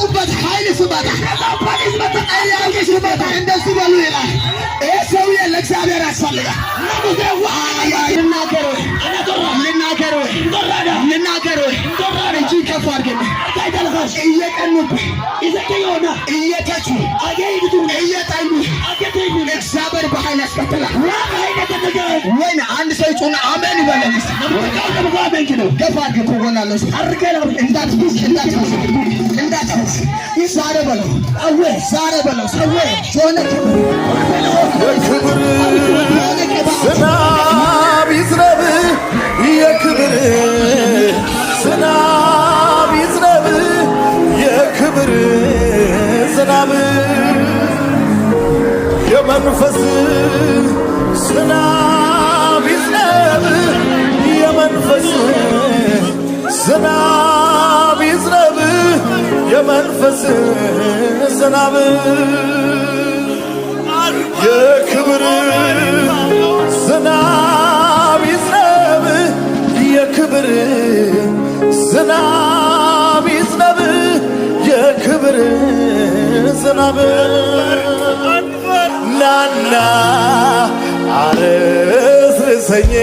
ከመጡበት ኃይል ስመጣ ጥያቄ ስመጣ እንደሱ በሉ ይላል። ይህ ሰውዬ ለእግዚአብሔር ያስፈልጋል። ልናገር ወይ እንጂ ከፍ አድርገን እየቀኑብህ እየተቹ እየጠሉ እግዚአብሔር በኃይል ያስከተላል። ወይኔ አንድ ሰው ጩና አሜን ይበላል። ገፋ አድርገህ ትሆናለህ። እንዳትፈስ ዛሬ በለው ዛሬ በለው የክብር ዝናብ ይዝነብ የክብር ዝናብ ይዝነብ የክብር ዝናብ የመንፈስ ዝናብ ይዝነብ የመንፈስ ዝናብ ይዝነብ የመንፈስ ዝናብ የክብር ዝናብ ይዝነብ የክብር ዝናብ ይዝነብ የክብር ዝናብ ናና አረስርሰኝ